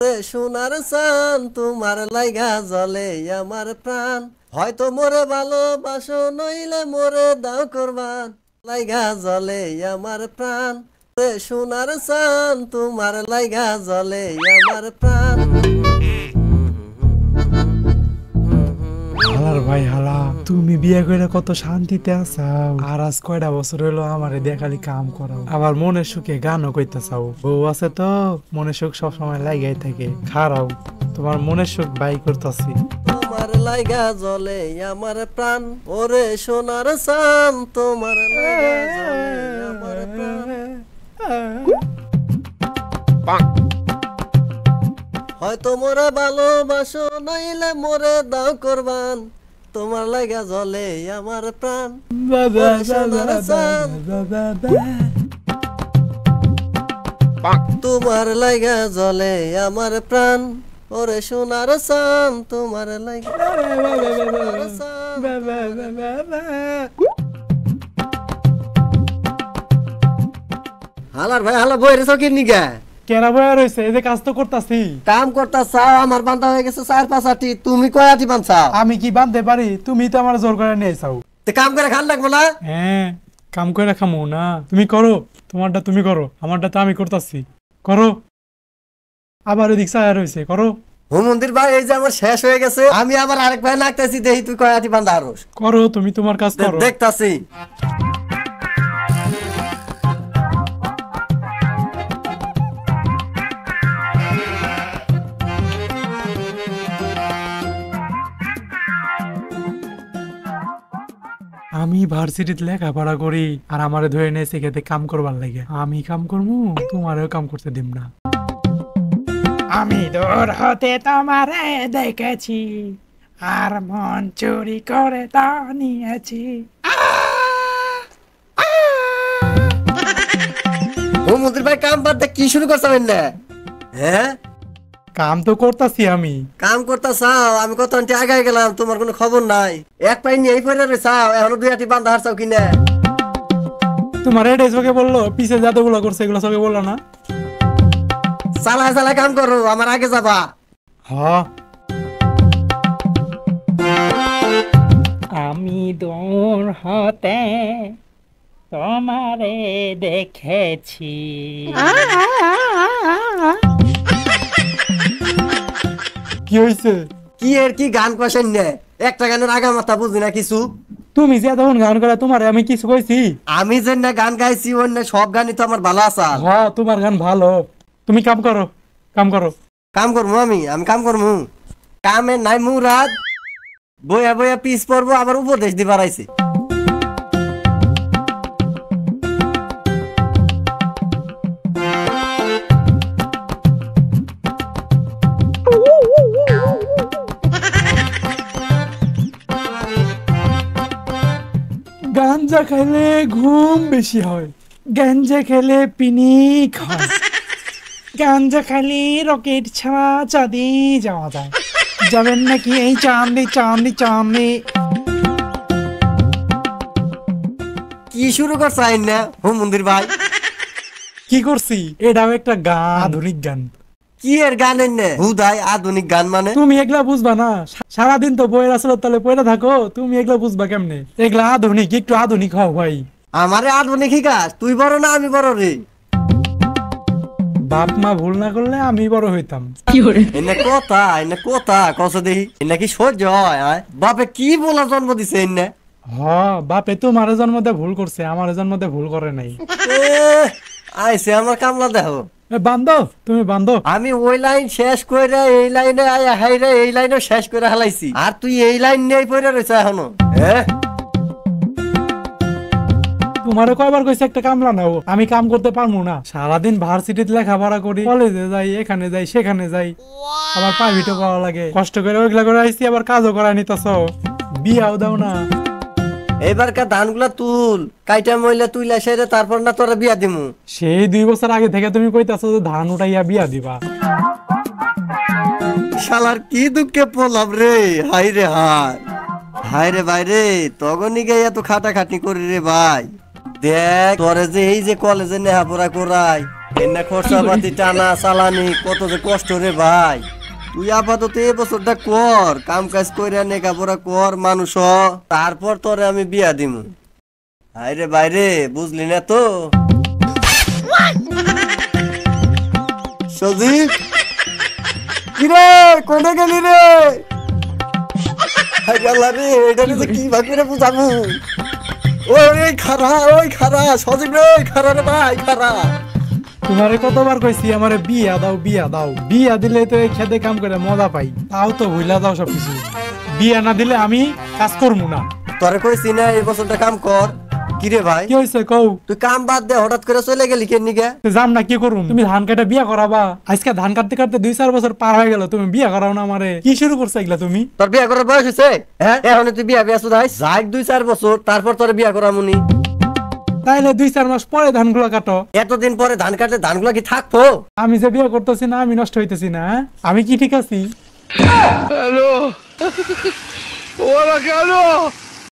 সোনার চান তোমার লাইগা জ্বলে আমার প্রাণ, হয়তো মোরে ভালোবাসো নইলে মোরে দাও করবান, লাইগা জ্বলে আমার প্রাণ। সোনার চান তোমার লাইগা জ্বলে আমার প্রাণ। হালার ভাই হালা, তুমি বিয়ে করে কত শান্তিতে আছাও, আর আজ কয়টা বছর হলো আমারে দিয়ে খালি কাম করাও, আবার মনের সুখে গানও কইতে চাও। বউ আছে তো, মনের সুখ সবসময় লাগাই থাকে। খারাও, তোমার মনের সুখ বাই করতেছি। তোমার লাইগা জ্বলে আমার প্রাণ, ওরে সোনার চান তোমার লাইগা জ্বলে আমার প্রাণ। হয়তো মোরে ভালোবাসো নইলে মোরে দাও করবান, তোমার লাইগা জ্বলে আমার প্রাণ। সোনার চান তোমার লাইগা জ্বলে আমার প্রাণ, ওরে সোনার চান তোমার লাইগা। হালার ভাই হালা বই রেছো কি নিগা? কেনা বয়া রয়েছে, এই যে কাজ তো করতাছি। কাম করতা চাও, আমার বান্ধা হয়ে গেছে 4-5 তুমি কয় আটি বানছাও? আমি কি বাঁধতে পারি? তুমি তো আমার জোর করে নিয়ে চাও। তে কাম করে খান লাগবো না? হ্যাঁ, কাম করে খামো না। তুমি করো, তোমারটা তুমি করো, আমারটা তো আমি করতাছি। করো। আবার এদিক চায়া রয়েছে, করো। মন্দির ভাই এই যে আমার শেষ হয়ে গেছে, আমি আবার আরেক ভাই নাকতেছি, দেখি তুই কয় আটি বান্ধা আরস। করো, তুমি তোমার কাজ করো। দেখতাছি। আমি ভার্সিটিতে লেখাপড়া করি, আর আমারে ধরে নিয়ে সেখানে কাম করবার লাগে। আমি কাম করবো, তোমারও কাম করতে দিম না। আমি দূর হতে তোমারে দেখেছি, আর মন চুরি করে তা নিয়েছি। মন্দির ভাই কাম বাদ দিয়ে কি শুরু করছেন না? হ্যাঁ, কাম তো করতাছি আমি। কাম করতে চাও, আমি কত আগে গেলাম, তোমার কোনো খবর নাই। এক পাই নিয়ে পড়ে চাও, এখনো 2 আটি বান্ধা হারছাও কিনা? তোমার এটাই চোখে বললো, পিছে যাতগুলো করছে এগুলো চোখে বললো না? চালায় চালায় কাম করো, আমার আগে যাবা। হ, আমি দূর হতে তোমারে দেখেছি। কি হয়েছে? কি এর কি গান কষেন নে? একটা গানের আগা মাথা বুঝি না কিছু। তুমি যে তখন গান করে, তোমারে আমি কিছু কইছি? আমি যে না গান গাইছি অন্য সব গানই তো আমার ভালো আছে। হ, তোমার গান ভালো। তুমি কাম করো, কাম করো। কাম করবো আমি কাম করবো। কামে নাই মুরাদ, বইয়া বইয়া পিস পড়বো, আবার উপদেশ দিবার আইছে। গাঞ্জা খেলে ঘুম বেশি হয়, গাঞ্জা খেলে পিনিক হয়, গাঞ্জা খালি রকেট ছাড়া চাঁদে যাওয়া যায়। যাবেন নাকি এই চাঁদে চাঁদে চাঁদে? কি শুরু করছেন না মন্দির ভাই? কি করছি? এটাও একটা গান, আধুনিক গান। কি এর গান এনে হুদাই আধুনিক গান মানে? তুমি এগুলা বুঝবা না, সারাদিন তো বইয়ের আসলে তাহলে পয়লা থাকো, তুমি এগুলা বুঝবা কেমনে? এগুলা আধুনিক, একটু আধুনিক হও ভাই। আমারে আধুনিক শিখাস? তুই বড় না আমি বড় রে? বাপ মা ভুল না করলে আমি বড় হইতাম। এনে কথা কস দেখি, এনে কি সহ্য হয়? বাপে কি বলা জন্ম দিছে এনে? হ, বাপে তোমার জন্ম দিয়ে ভুল করছে, আমার জন্ম দিয়ে ভুল করে নাই। আইসে আমার কামলা দেখো। বান্ধব, তুমি বান্ধব। আমি ওই লাইন শেষ করে এই লাইনে আয়া হাইরে এই লাইনও শেষ করে হালাইছি, আর তুই এই লাইন নেই পড়ে রয়েছে এখনো। তোমারে কয়বার কইছে একটা কামলা নাও, আমি কাম করতে পারবো না। সারাদিন ভার্সিটিতে লেখাপড়া করি, কলেজে যাই, এখানে যাই সেখানে যাই, আবার প্রাইভেটও করা লাগে। কষ্ট করে ওইগুলা করে আইছি, আবার কাজও করাই নিতেছ। বিয়াও দাও না। এবারকার ধানগুলা তুল, কাইটা মইলা তুইলা সেরে তারপর না তোরা বিয়া দিমু। সেই 2 বছর আগে থেকে তুমি কইতাছো যে ধান উঠাইয়া বিয়া দিবা। শালার কি দুঃখে পড়লাম রে, হাই রে হাই, হাই রে ভাই রে, তখনই গে এত খাটাখাটি করি রে ভাই। দেখ তোরে যে এই যে কলেজে নেহাপড়া করাই, এনে খরচাপাতি টানা চালানি কত যে কষ্ট রে ভাই। তুই আপাতত এই বছরটা কর, কাম কাজ কইরা নেকাপড়া কর মানুষ হ, তারপর তোরে আমি বিয়া দিমু। হায়রে বাইরে বুঝলি না তো? সজীব কিরে কোনে গেলি রে? হায় আল্লাহ রে, এটা যে কি ভাগ করে বুঝামু। ওই খারা সজীব রে, খারা রে ভাই খারা। তোমারে কতবার কইছি আমারে বিয়া দাও বিয়া দাও, বিয়া দিলে তো এই খেতে কাম করে মজা পাই, তাও তো ভুলা দাও সবকিছু। বিয়া না দিলে আমি কাজ করবো না। তোরে কইছি না এই বছরটা কাম কর। কিরে ভাই কি হয়েছে কও? তুই কাম বাদ দে, হঠাৎ করে চলে গেলি কেন নিগে? যাম না কি করুম? তুমি ধান কাটে বিয়া করাবা? আজকে ধান কাটতে কাটতে 2-4 বছর পার হয়ে গেল, তুমি বিয়া করাও না আমারে? কি শুরু করছে এগুলা তুমি? তোর বিয়া করার বয়স হয়েছে? হ্যাঁ এখন তুই বিয়া শুধাই যাই 2-4 বছর, তারপর তোর বিয়া করামুনি। তাইলে 2-4 মাস পরে ধানগুলো কাটো। এতদিন পরে ধান কাটলে ধানগুলো কি থাকবো? আমি যে বিয়ে করতেছি না আমি নষ্ট হইতেছি না? আমি কি ঠিক আছি? হ্যালো ওরা কেন